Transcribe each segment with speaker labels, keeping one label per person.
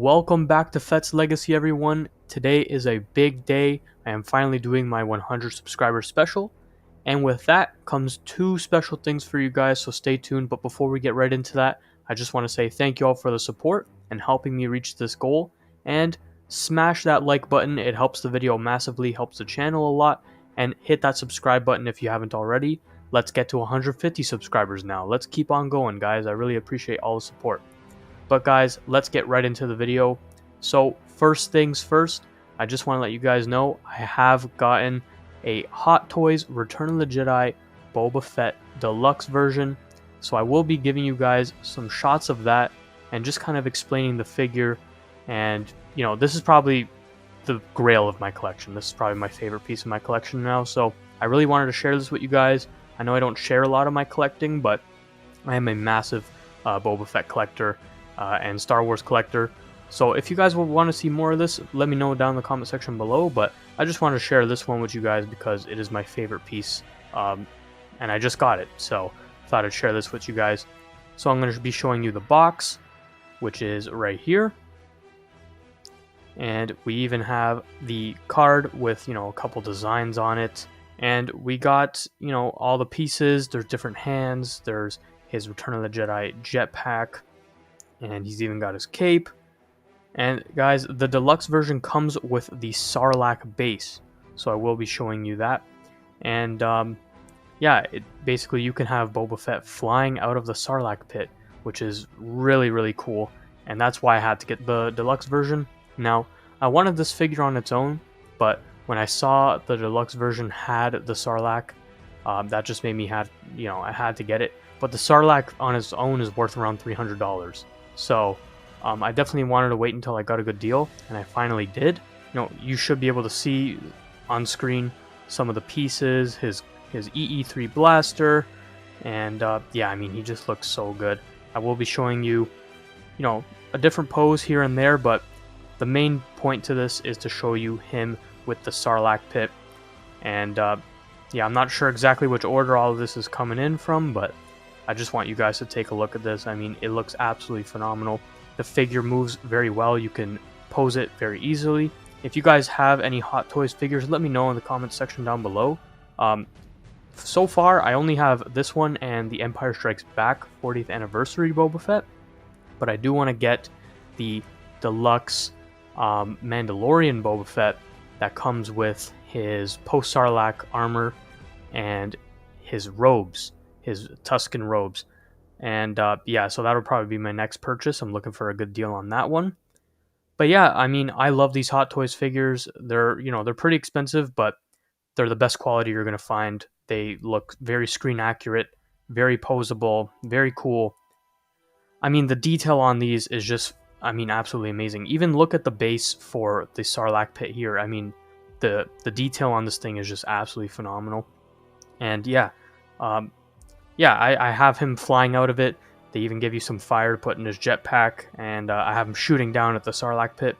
Speaker 1: Welcome back to Fett's Legacy, everyone. Today is a big day. I am finally doing my 100 subscriber special, and with that comes two special things for you guys, so stay tuned. But before we get right into that, I just want to say thank you all for the support and helping me reach this goal, and smash that like button. It helps the video massively, helps the channel a lot, and hit that subscribe button if you haven't already. Let's get to 150 subscribers now. Let's keep on going, guys. I really appreciate all the support. But guys, let's get right into the video. So first things first, I just want to let you guys know I have gotten a Hot Toys Return of the Jedi Boba Fett Deluxe version. So I will be giving you guys some shots of that and just kind of explaining the figure. And, you know, this is probably the grail of my collection. This is probably my favorite piece of my collection now. So I really wanted to share this with you guys. I know I don't share a lot of my collecting, but I am a massive Boba Fett collector. And Star Wars collector. So if you guys will want to see more of this, let me know down in the comment section below. But I just wanted to share this one with you guys because it is my favorite piece, and I just got it, so I thought I'd share this with you guys. So I'm going to be showing you the box, which is right here, and we even have the card with, you know, a couple designs on it, and we got, you know, all the pieces. There's different hands. There's his Return of the Jedi jetpack. And he's even got his cape. And guys, the deluxe version comes with the Sarlacc base, so I will be showing you that. And yeah, basically you can have Boba Fett flying out of the Sarlacc pit, which is really cool. And that's why I had to get the deluxe version. Now, I wanted this figure on its own, but when I saw the deluxe version had the Sarlacc, that just made me I had to get it. But the Sarlacc on its own is worth around $300. So I definitely wanted to wait until I got a good deal, and I finally did. You know, you should be able to see on screen some of the pieces, his EE3 blaster, and yeah, I mean, he just looks so good. I will be showing you, you know, a different pose here and there, but the main point to this is to show you him with the Sarlacc pit. And yeah, I'm not sure exactly which order all of this is coming in from, but I just want you guys to take a look at this. I mean, it looks absolutely phenomenal. The figure moves very well. You can pose it very easily. If you guys have any Hot Toys figures, let me know in the comments section down below. So far, I only have this one and the Empire Strikes Back 40th Anniversary Boba Fett. But I do want to get the deluxe Mandalorian Boba Fett that comes with his post-Sarlacc armor and his robes. His Tusken robes. And yeah, so that'll probably be my next purchase. I'm looking for a good deal on that one. But yeah, I mean, I love these Hot Toys figures. They're, you know, they're pretty expensive, but they're the best quality you're going to find. They look very screen accurate, very posable, very cool. I mean, the detail on these is just, I mean, absolutely amazing. Even look at the base for the Sarlacc pit here. I mean, the detail on this thing is just absolutely phenomenal. And yeah, yeah, I have him flying out of it. They even give you some fire to put in his jetpack, and I have him shooting down at the Sarlacc pit.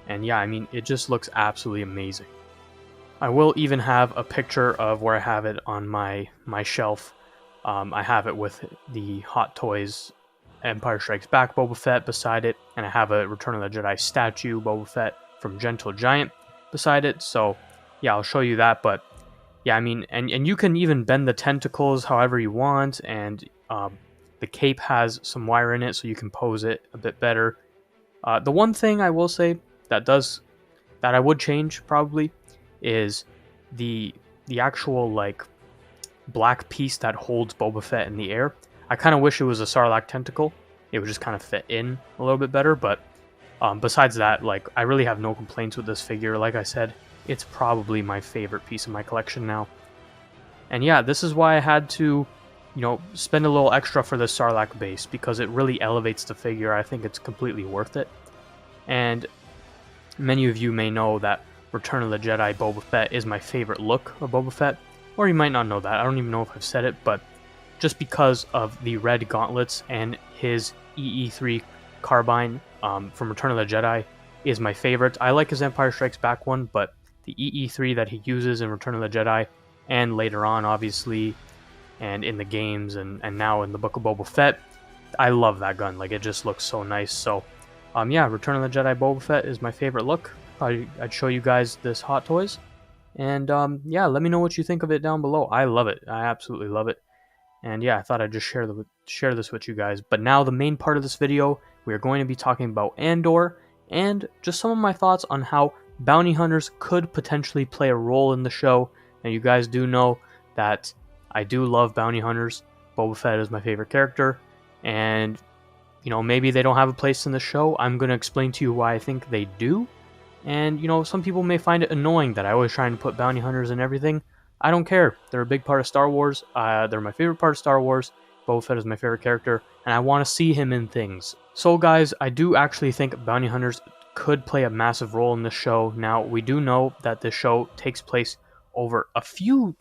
Speaker 1: And yeah, I mean, it just looks absolutely amazing. I will even have a picture of where I have it on my shelf. I have it with the Hot Toys Empire Strikes Back Boba Fett beside it, and I have a Return of the Jedi statue Boba Fett from Gentle Giant beside it. So yeah, I'll show you that, but yeah, I mean, and you can even bend the tentacles however you want, and the cape has some wire in it, so you can pose it a bit better. The one thing I will say that I would change probably is the actual like black piece that holds Boba Fett in the air. I kind of wish it was a Sarlacc tentacle. It would just kind of fit in a little bit better, but besides that, like, I really have no complaints with this figure. Like I said, it's probably my favorite piece of my collection now. And yeah, this is why I had to, you know, spend a little extra for the Sarlacc base, because it really elevates the figure. I think it's completely worth it. And many of you may know that Return of the Jedi Boba Fett is my favorite look of Boba Fett. Or you might not know that. I don't even know if I've said it, but just because of the red gauntlets and his EE3 carbine from Return of the Jedi is my favorite. I like his Empire Strikes Back one, but the EE3 that he uses in Return of the Jedi, and later on, obviously, and in the games, and now in the Book of Boba Fett, I love that gun. Like, it just looks so nice. So Yeah, Return of the Jedi Boba Fett is my favorite look. I'd show you guys this Hot Toys. And yeah, let me know what you think of it down below. I love it. I absolutely love it. And yeah, I thought I'd just share this with you guys. But now the main part of this video, we are going to be talking about Andor and just some of my thoughts on how bounty hunters could potentially play a role in the show. And you guys do know that I do love bounty hunters. Boba Fett is my favorite character. And, you know, maybe they don't have a place in the show. I'm going to explain to you why I think they do. And, you know, some people may find it annoying that I always trying to put bounty hunters in everything. I don't care. They're a big part of Star Wars. They're my favorite part of Star Wars. Boba Fett is my favorite character, and I want to see him in things. So, guys, I do actually think bounty hunters could play a massive role in this show. Now, we do know that this show takes place over a few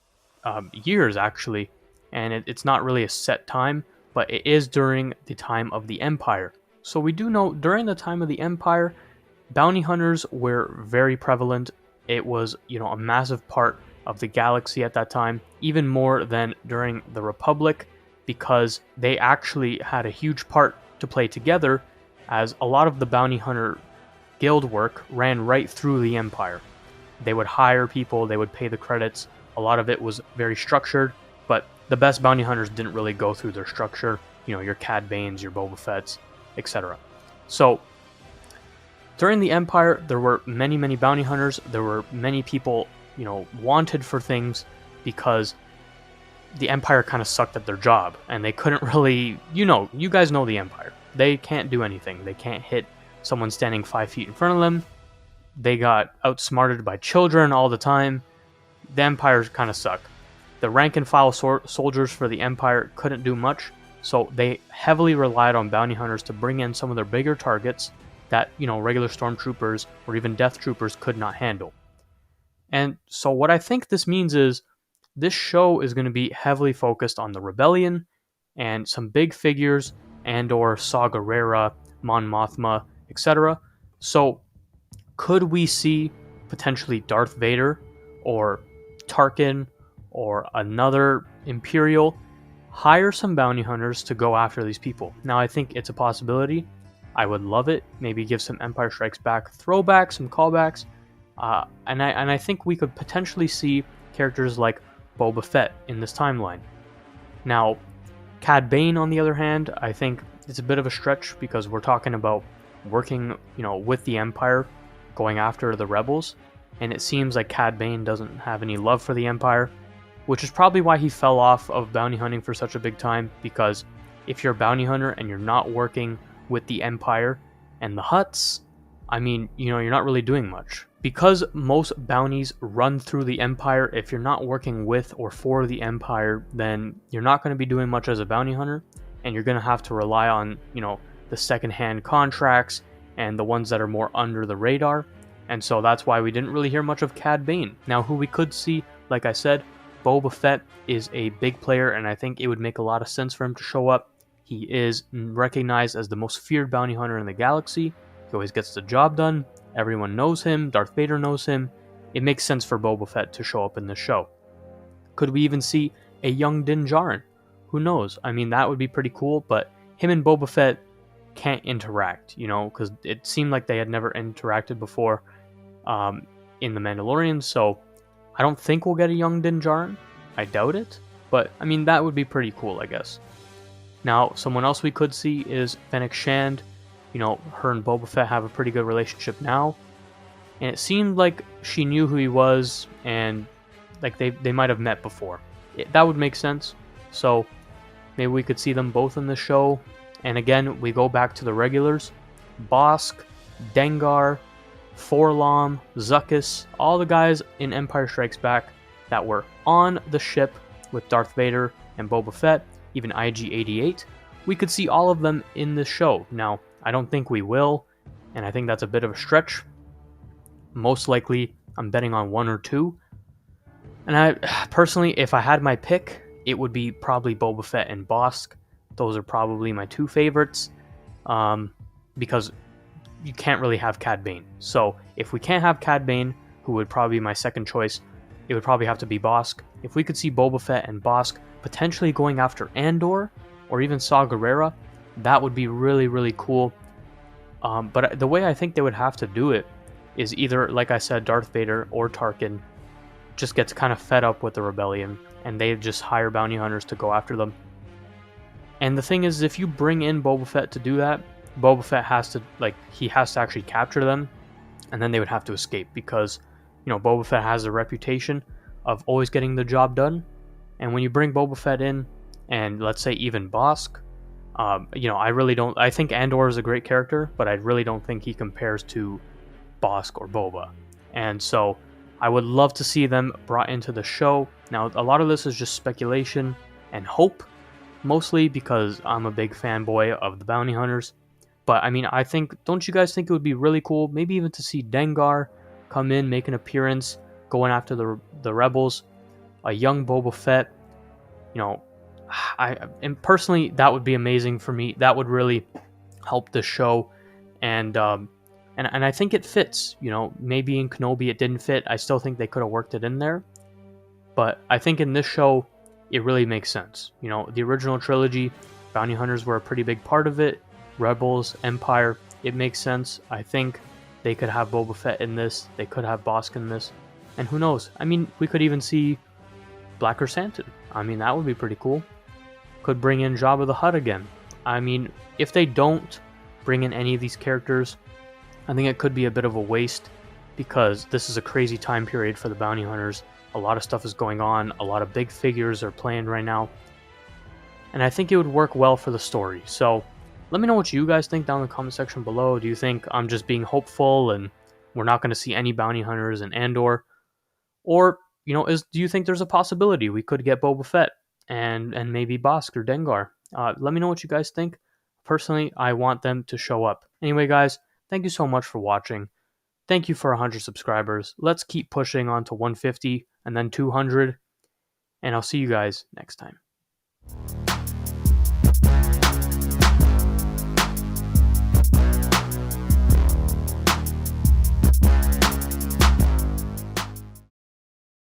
Speaker 1: years, actually, and it's not really a set time, but it is during the time of the Empire. So we do know during the time of the Empire, bounty hunters were very prevalent. It was, you know, a massive part of the galaxy at that time, even more than during the Republic, because they actually had a huge part to play together, as a lot of the bounty hunter guild work ran right through the Empire. They would hire people, they would pay the credits. A lot of it was very structured, but the best bounty hunters didn't really go through their structure. You know, your Cad Banes, your Boba Fett's, etc. So during the Empire, there were many, many bounty hunters. There were many people, you know, wanted for things because the Empire kind of sucked at their job and they couldn't really, you guys know the Empire. They can't do anything. They can't hit someone standing 5 feet in front of them. They got outsmarted by children all the time. The Empire kind of sucked. The rank and file soldiers for the Empire couldn't do much, so they heavily relied on bounty hunters to bring in some of their bigger targets that, you know, regular stormtroopers or even death troopers could not handle. And so what I think this means is this show is going to be heavily focused on the rebellion and some big figures, Andor, Saw Gerrera, Mon Mothma, etc. So could we see potentially Darth Vader or Tarkin or another Imperial hire some bounty hunters to go after these people? Now, I think it's a possibility. I would love it. Maybe give some Empire Strikes Back throwbacks, some callbacks. And I think we could potentially see characters like Boba Fett in this timeline. Now, Cad Bane, on the other hand, I think it's a bit of a stretch because we're talking about working, you know, with the Empire, going after the rebels, and it seems like Cad Bane doesn't have any love for the Empire, which is probably why he fell off of bounty hunting for such a big time, because if you're a bounty hunter and you're not working with the Empire and the Hutts, I mean, you know, you're not really doing much. Because most bounties run through the Empire, if you're not working with or for the Empire, then you're not going to be doing much as a bounty hunter, and you're going to have to rely on, you know, the second-hand contracts and the ones that are more under the radar. And so that's why we didn't really hear much of Cad Bane. Now, who we could see, like I said, Boba Fett is a big player, and I think it would make a lot of sense for him to show up. He is recognized as the most feared bounty hunter in the galaxy. He always gets the job done. Everyone knows him. Darth Vader knows him. It makes sense for Boba Fett to show up in this show. Could we even see a young Din Djarin? Who knows? I mean, that would be pretty cool, but him and Boba Fett can't interact, you know, because it seemed like they had never interacted before in The Mandalorian, so I don't think we'll get a young Din Djarin. I doubt it, but I mean, that would be pretty cool, I guess. Now, someone else we could see is Fennec Shand. You know, her and Boba Fett have a pretty good relationship now, and it seemed like she knew who he was, and like they might have met before. That would make sense, so maybe we could see them both in the show. And again, we go back to the regulars: Bosk, Dengar, Forlom, Zuckuss, all the guys in Empire Strikes Back that were on the ship with Darth Vader and Boba Fett, even IG-88. We could see all of them in this show. Now, I don't think we will, and I think that's a bit of a stretch. Most likely, I'm betting on 1 or 2. And I personally, if I had my pick, it would be probably Boba Fett and Bosk. Those are probably my 2 favorites, because you can't really have Cad Bane. So if we can't have Cad Bane, who would probably be my second choice, it would probably have to be Bosk. If we could see Boba Fett and Bosk potentially going after Andor, or even Saw Gerrera, that would be really, really cool. But the way I think they would have to do it is either, like I said, Darth Vader or Tarkin just gets kind of fed up with the rebellion, and they just hire bounty hunters to go after them. And the thing is, if you bring in Boba Fett to do that, Boba Fett has to he has to actually capture them, and then they would have to escape because, Boba Fett has a reputation of always getting the job done. And when you bring Boba Fett in, and let's say even Bosk, I really don't. I think Andor is a great character, but I really don't think he compares to Bosk or Boba. And so I would love to see them brought into the show. Now, a lot of this is just speculation and hope, mostly because I'm a big fanboy of the bounty hunters. But I mean, don't you guys think it would be really cool, maybe even to see Dengar come in, make an appearance, going after the rebels, a young Boba Fett? And personally, that would be amazing for me. That would really help the show, and I think it fits. Maybe in Kenobi it didn't fit. I still think they could have worked it in there, but I think in this show it really makes sense. The original trilogy, bounty hunters were a pretty big part of it. Rebels, Empire, it makes sense. I think they could have Boba Fett in this. They could have Bosk in this, and who knows? I mean, we could even see Black Chrysanthemum. I mean, that would be pretty cool. Could bring in Jabba the Hutt again. I mean, if they don't bring in any of these characters, I think it could be a bit of a waste because this is a crazy time period for the bounty hunters. A lot of stuff is going on. A lot of big figures are playing right now. And I think it would work well for the story. So let me know what you guys think down in the comment section below. Do you think I'm just being hopeful and we're not going to see any bounty hunters in Andor? Or, do you think there's a possibility we could get Boba Fett and maybe Bosk or Dengar? Let me know what you guys think. Personally, I want them to show up. Anyway, guys, thank you so much for watching. Thank you for 100 subscribers. Let's keep pushing on to 150 and then 200. And I'll see you guys next time.